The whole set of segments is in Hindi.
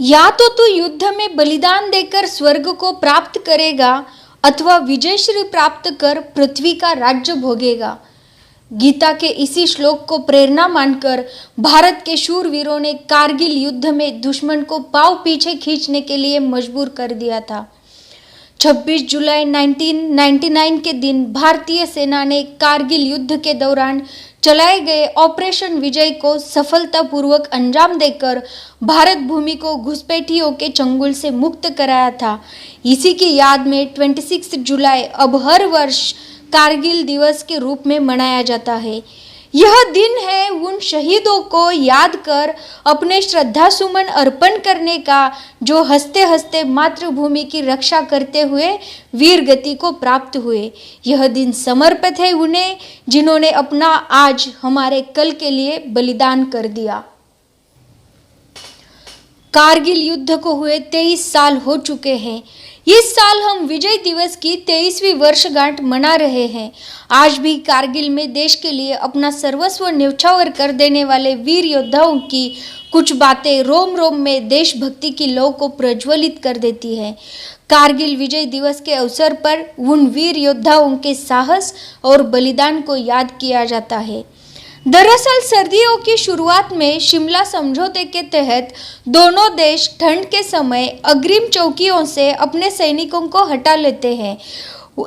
या तो तू युद्ध में बलिदान देकर स्वर्ग को प्राप्त करेगा अथवा विजयश्री प्राप्त कर पृथ्वी का राज्य भोगेगा। गीता के इसी श्लोक को प्रेरणा मानकर भारत के शूरवीरों ने कारगिल युद्ध में दुश्मन को पांव पीछे खींचने के लिए मजबूर कर दिया था। 26 जुलाई 1999 के दिन भारतीय सेना ने कारगिल युद्ध के दौरान चलाए गए ऑपरेशन विजय को सफलतापूर्वक अंजाम देकर भारत भूमि को घुसपैठियों के चंगुल से मुक्त कराया था। इसी की याद में 26 जुलाई अब हर वर्ष कारगिल दिवस के रूप में मनाया जाता है। यह दिन है उन शहीदों को याद कर अपने श्रद्धा सुमन अर्पण करने का जो हंसते हंसते मातृभूमि की रक्षा करते हुए वीर गति को प्राप्त हुए। यह दिन समर्पित है उन्हें जिन्होंने अपना आज हमारे कल के लिए बलिदान कर दिया। कारगिल युद्ध को हुए 23 साल हो चुके हैं। इस साल हम विजय दिवस की 23वीं वर्षगांठ मना रहे हैं। आज भी कारगिल में देश के लिए अपना सर्वस्व न्यौछावर कर देने वाले वीर योद्धाओं की कुछ बातें रोम रोम में देशभक्ति की लौ को प्रज्वलित कर देती है। कारगिल विजय दिवस के अवसर पर उन वीर योद्धाओं के साहस और बलिदान को याद किया जाता है। दरअसल सर्दियों की शुरुआत में शिमला समझौते के तहत दोनों देश ठंड के समय अग्रिम चौकियों से अपने सैनिकों को हटा लेते हैं।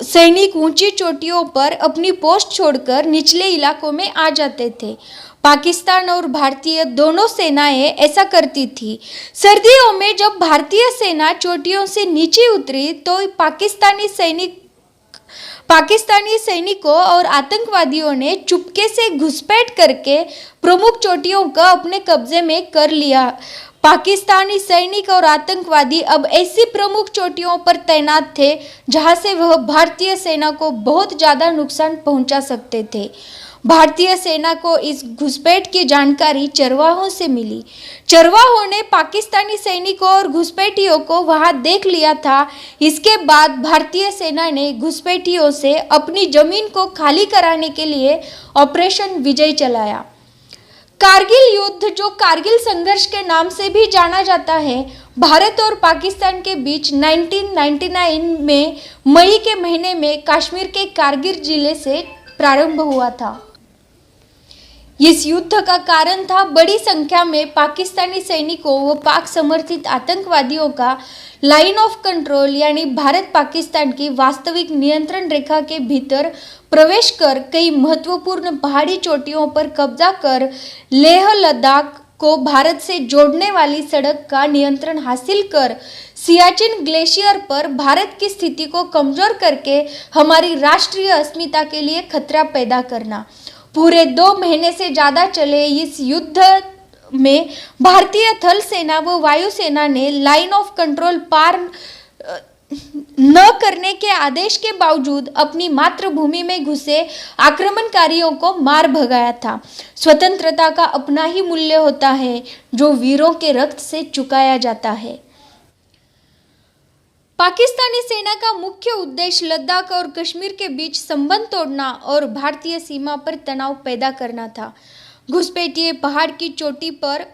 सैनिक ऊंची चोटियों पर अपनी पोस्ट छोड़कर निचले इलाकों में आ जाते थे। पाकिस्तान और भारतीय दोनों सेनाएं ऐसा करती थी। सर्दियों में जब भारतीय सेना चोटियों से नीचे उतरी तो पाकिस्तानी सैनिकों और आतंकवादियों ने चुपके से घुसपैठ करके प्रमुख चोटियों को अपने कब्जे में कर लिया। पाकिस्तानी सैनिक और आतंकवादी अब ऐसी प्रमुख चोटियों पर तैनात थे जहां से वह भारतीय सेना को बहुत ज़्यादा नुकसान पहुंचा सकते थे। भारतीय सेना को इस घुसपैठ की जानकारी चरवाहों से मिली। चरवाहों ने पाकिस्तानी सैनिकों और घुसपैठियों को वहां देख लिया था। इसके बाद भारतीय सेना ने घुसपैठियों से अपनी जमीन को खाली कराने के लिए ऑपरेशन विजय चलाया। कारगिल युद्ध, जो कारगिल संघर्ष के नाम से भी जाना जाता है, भारत और पाकिस्तान के बीच 1999 में मई के महीने में कश्मीर के कारगिल जिले से प्रारंभ हुआ था। इस युद्ध का कारण था बड़ी संख्या में पाकिस्तानी सैनिकों व पाक समर्थित आतंकवादियों का लाइन ऑफ कंट्रोल यानी भारत पाकिस्तान की वास्तविक नियंत्रण रेखा के भीतर प्रवेश कर कई महत्वपूर्ण पहाड़ी चोटियों पर कब्जा कर लेह लद्दाख को भारत से जोड़ने वाली सड़क का नियंत्रण हासिल कर सियाचिन ग्लेशियर पर भारत की स्थिति को कमजोर करके हमारी राष्ट्रीय अस्मिता के लिए खतरा पैदा करना। पूरे 2 महीने से ज़्यादा चले इस युद्ध में भारतीय थल सेना व वायुसेना ने लाइन ऑफ कंट्रोल पार न करने के आदेश के बावजूद अपनी मातृभूमि में घुसे आक्रमणकारियों को मार भगाया था। स्वतंत्रता का अपना ही मूल्य होता है जो वीरों के रक्त से चुकाया जाता है। पाकिस्तानी सेना का मुख्य उद्देश्य लद्दाख और कश्मीर के बीच संबंध तोड़ना और भारतीय सीमा पर तनाव पैदा करना था। घुसपैठिए पहाड़ की चोटी पर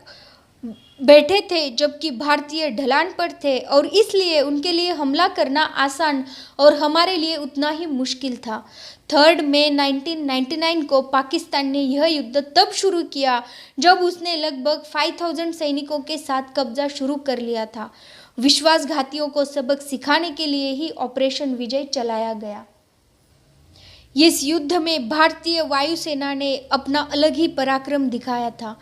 बैठे थे जबकि भारतीय ढलान पर थे और इसलिए उनके लिए हमला करना आसान और हमारे लिए उतना ही मुश्किल था। 3 मई 1999 को पाकिस्तान ने यह युद्ध तब शुरू किया जब उसने लगभग 5000 सैनिकों के साथ कब्जा शुरू कर लिया था। विश्वासघातियों को सबक सिखाने के लिए ही ऑपरेशन विजय चलाया गया। इस युद्ध में भारतीय वायुसेना ने अपना अलग ही पराक्रम दिखाया था।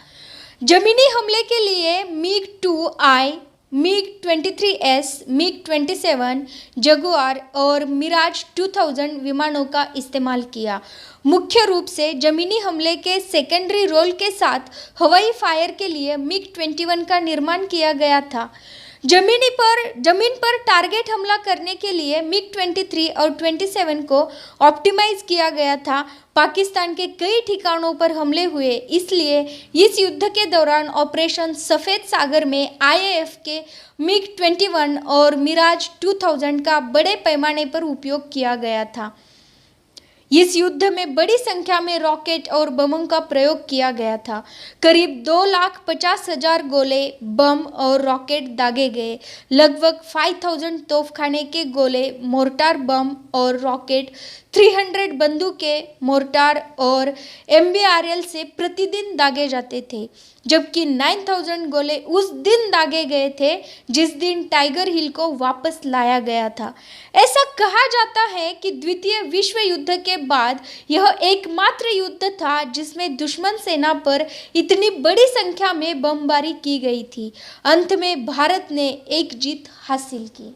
जमीनी हमले के लिए MiG-2I, MiG-23S, MiG-27, जगुआर और मिराज 2000 विमानों का इस्तेमाल किया। मुख्य रूप से जमीनी हमले के सेकेंडरी रोल के साथ हवाई फायर के लिए MiG-21 का निर्माण किया गया था। जमीन पर टारगेट हमला करने के लिए MiG-23 और 27 को ऑप्टिमाइज किया गया था। पाकिस्तान के कई ठिकानों पर हमले हुए, इसलिए इस युद्ध के दौरान ऑपरेशन सफ़ेद सागर में IAF के MiG-21 और मिराज 2000 का बड़े पैमाने पर उपयोग किया गया था। इस युद्ध में बड़ी संख्या में रॉकेट और बमों का प्रयोग किया गया था। करीब 2,50,000 गोले, बम और रॉकेट दागे गए। लगभग 5,000 तोपखाने के गोले, मोर्टार बम और रॉकेट, 300 बंदूकें, मोर्टार और MBRL से प्रतिदिन दागे जाते थे, जबकि 9,000 गोले उस दिन दागे गए थे जिस दिन टाइगर हिल को वापस लाया गया था। ऐसा कहा जाता है कि द्वितीय विश्व युद्ध के बाद यह एकमात्र युद्ध था जिसमें दुश्मन सेना पर इतनी बड़ी संख्या में बमबारी की गई थी। अंत में भारत ने एक जीत हासिल की।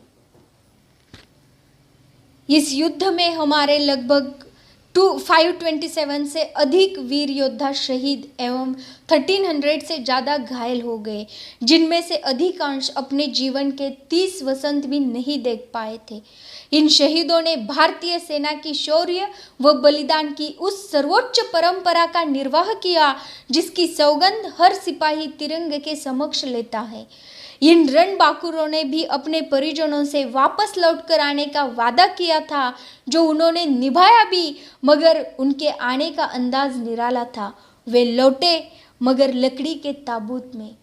इस युद्ध में हमारे लगभग 527 से अधिक वीर योद्धा शहीद एवं 1300 से ज़्यादा घायल हो गए, जिनमें से अधिकांश अपने जीवन के 30 वसंत भी नहीं देख पाए थे। इन शहीदों ने भारतीय सेना की शौर्य व बलिदान की उस सर्वोच्च परंपरा का निर्वाह किया जिसकी सौगंध हर सिपाही तिरंगे के समक्ष लेता है। इन रणबांकुरों ने भी अपने परिजनों से वापस लौटकर आने का वादा किया था, जो उन्होंने निभाया भी, मगर उनके आने का अंदाज निराला था। वे लौटे, मगर लकड़ी के ताबूत में,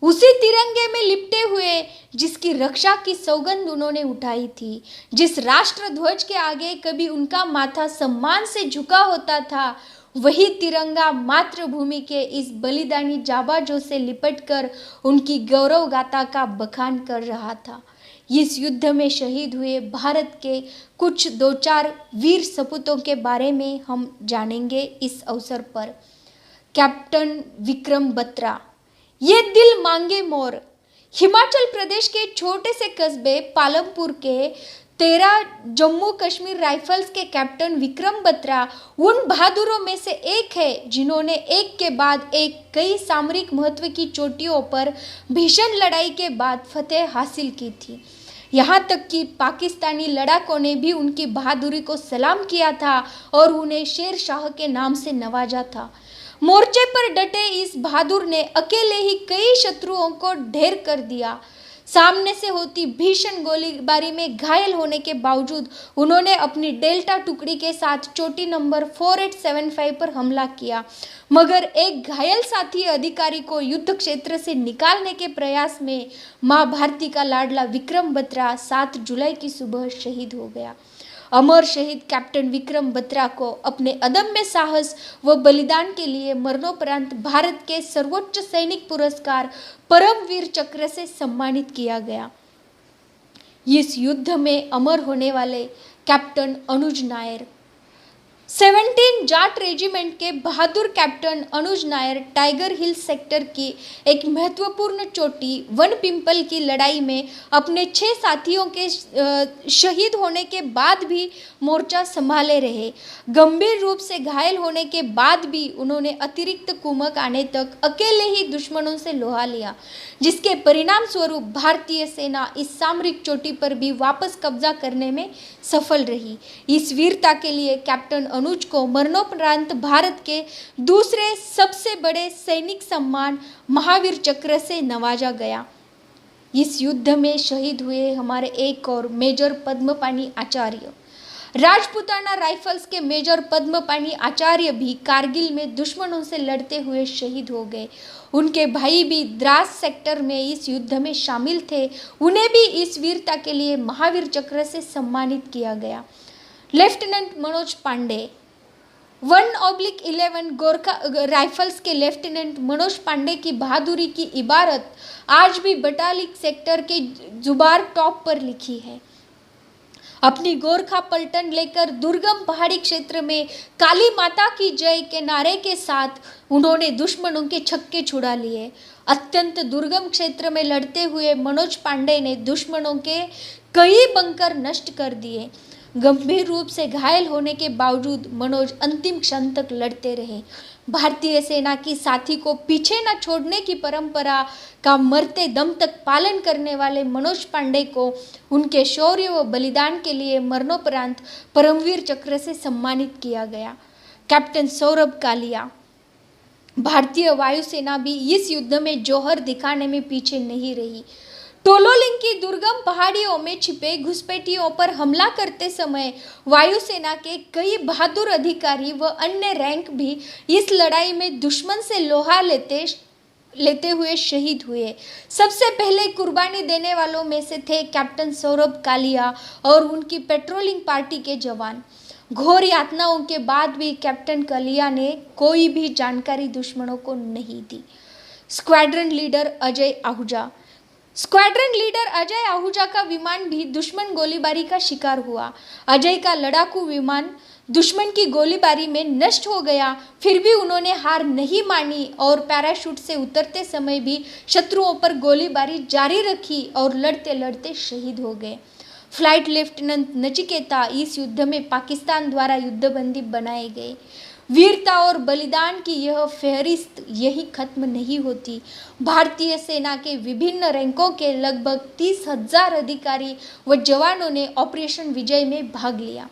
उसी तिरंगे में लिपटे हुए जिसकी रक्षा की सौगंध उन्होंने उठाई थी। जिस राष्ट्र ध्वज के आगे कभी उनका माथा सम्मान से झुका होता था, वही तिरंगा मातृभूमि के इस बलिदानी जाबाजों से लिपटकर उनकी गौरव गाथा का बखान कर रहा था। इस युद्ध में शहीद हुए भारत के कुछ 2-4 वीर सपूतों के बारे में हम जानेंगे इस अवसर पर। कैप्टन विक्रम बत्रा, ये दिल मांगे मोर। हिमाचल प्रदेश के छोटे से कस्बे पालमपुर के 13 जम्मू कश्मीर राइफल्स के कैप्टन विक्रम बत्रा उन बहादुरों में से एक है जिन्होंने एक के बाद एक कई सामरिक महत्व की चोटियों पर भीषण लड़ाई के बाद फतेह हासिल की थी। यहाँ तक कि पाकिस्तानी लड़ाकों ने भी उनकी बहादुरी को सलाम किया था और उन्हें शेर शाह के नाम से नवाजा था। मोर्चे पर डटे इस बहादुर ने अकेले ही कई शत्रुओं को ढेर कर दिया। सामने से होती भीषण गोलीबारी में घायल होने के बावजूद उन्होंने अपनी डेल्टा टुकड़ी के साथ चोटी नंबर 4875 पर हमला किया, मगर एक घायल साथी अधिकारी को युद्ध क्षेत्र से निकालने के प्रयास में मां भारती का लाडला विक्रम बत्रा 7 जुलाई की सुबह शहीद हो गया। अमर शहीद कैप्टन विक्रम बत्रा को अपने अदम्य साहस व बलिदान के लिए मरणोपरांत भारत के सर्वोच्च सैनिक पुरस्कार परमवीर चक्र से सम्मानित किया गया। इस युद्ध में अमर होने वाले कैप्टन अनुज नायर, 17 जाट रेजिमेंट के बहादुर कैप्टन अनुज नायर टाइगर हिल सेक्टर की एक महत्वपूर्ण चोटी वन पिंपल की लड़ाई में अपने 6 साथियों के शहीद होने के बाद भी मोर्चा संभाले रहे। गंभीर रूप से घायल होने के बाद भी उन्होंने अतिरिक्त कुमक आने तक अकेले ही दुश्मनों से लोहा लिया, जिसके परिणाम स्वरूप भारतीय सेना इस सामरिक चोटी पर भी वापस कब्जा करने में सफल रही। इस वीरता के लिए कैप्टन अनुज को मरणोपरांत भारत के दूसरे सबसे बड़े सैनिक सम्मान महावीर चक्र से नवाजा गया। इस युद्ध में शहीद हुए हमारे एक और मेजर पद्मपानी आचार्य, राजपूताना राइफल्स के मेजर पद्मपानी आचार्य भी कारगिल में दुश्मनों से लड़ते हुए शहीद हो गए। उनके भाई भी द्रास सेक्टर में इस युद्ध में शामिल थे, उन्हें भी इस वीरता के लिए महावीर चक्र से सम्मानित किया गया। लेफ्टिनेंट मनोज पांडे, 1/11 गोरखा राइफल्स के लेफ्टिनेंट मनोज पांडे की बहादुरी की इबारत आज भी बटालिक सेक्टर के जुबार टॉप पर लिखी है। अपनी गोरखा पलटन लेकर दुर्गम पहाड़ी क्षेत्र में काली माता की जय के नारे के साथ उन्होंने दुश्मनों के छक्के छुड़ा लिए। अत्यंत दुर्गम क्षेत्र में लड़ते हुए मनोज पांडे ने दुश्मनों के कई बंकर नष्ट कर दिए। गंभीर रूप से घायल होने के बावजूद मनोज अंतिम क्षण तक लड़ते रहे। भारतीय सेना की साथी को पीछे न छोड़ने की परंपरा का मरते दम तक पालन करने वाले मनोज पांडे को उनके शौर्य व बलिदान के लिए मरणोपरांत परमवीर चक्र से सम्मानित किया गया। कैप्टन सौरभ कालिया, भारतीय वायुसेना भी इस युद्ध में जौहर दिखाने में पीछे नहीं रही। टोलोलिंग की दुर्गम पहाड़ियों में छिपे घुसपैठियों पर हमला करते समय वायुसेना के कई बहादुर अधिकारी व अन्य रैंक भी इस लड़ाई में दुश्मन से लोहा लेते हुए शहीद हुए। सबसे पहले कुर्बानी देने वालों में से थे कैप्टन सौरभ कालिया और उनकी पेट्रोलिंग पार्टी के जवान। घोर यातनाओं के बाद भी कैप्टन कालिया ने कोई भी जानकारी दुश्मनों को नहीं दी। स्क्वाड्रन लीडर अजय आहूजा का विमान भी दुश्मन गोलीबारी का शिकार हुआ। अजय का लड़ाकू विमान दुश्मन की गोलीबारी में नष्ट हो गया, फिर भी उन्होंने हार नहीं मानी और पैराशूट से उतरते समय भी शत्रुओं पर गोलीबारी जारी रखी और लड़ते लड़ते शहीद हो गए। फ्लाइट लेफ्टिनेंट नचिकेता इस युद्ध में पाकिस्तान द्वारा युद्धबंदी बनाए गए। वीरता और बलिदान की यह फहरिस्त यही खत्म नहीं होती। भारतीय सेना के विभिन्न रैंकों के लगभग 30,000 अधिकारी व जवानों ने ऑपरेशन विजय में भाग लिया।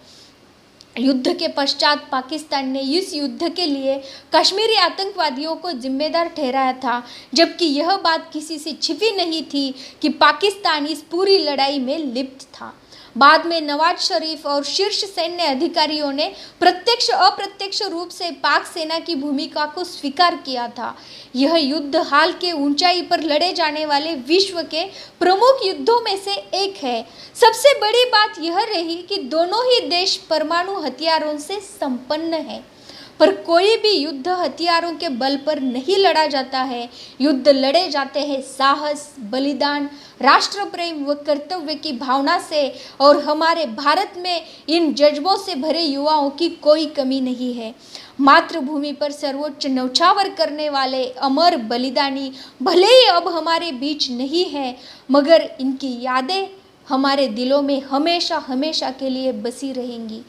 युद्ध के पश्चात पाकिस्तान ने इस युद्ध के लिए कश्मीरी आतंकवादियों को जिम्मेदार ठहराया था, जबकि यह बात किसी से छिपी नहीं थी कि पाकिस्तान इस पूरी लड़ाई में लिप्त था। बाद में नवाज शरीफ और शीर्ष सैन्य अधिकारियों ने प्रत्यक्ष अप्रत्यक्ष रूप से पाक सेना की भूमिका को स्वीकार किया था। यह युद्ध हाल के ऊंचाई पर लड़े जाने वाले विश्व के प्रमुख युद्धों में से एक है। सबसे बड़ी बात यह रही कि दोनों ही देश परमाणु हथियारों से संपन्न है, पर कोई भी युद्ध हथियारों के बल पर नहीं लड़ा जाता है। युद्ध लड़े जाते हैं साहस, बलिदान, राष्ट्र प्रेम व कर्तव्य की भावना से, और हमारे भारत में इन जज्बों से भरे युवाओं की कोई कमी नहीं है। मातृभूमि पर सर्वोच्च न्यौछावर करने वाले अमर बलिदानी भले ही अब हमारे बीच नहीं है, मगर इनकी यादें हमारे दिलों में हमेशा हमेशा के लिए बसी रहेंगी।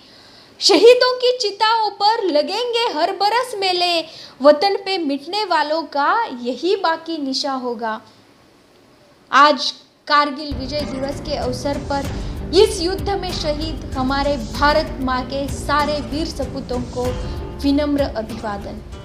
शहीदों की चिताओं पर लगेंगे हर बरस मेले, वतन पे मिटने वालों का यही बाकी निशा होगा। आज कारगिल विजय दिवस के अवसर पर इस युद्ध में शहीद हमारे भारत माँ के सारे वीर सपूतों को विनम्र अभिवादन।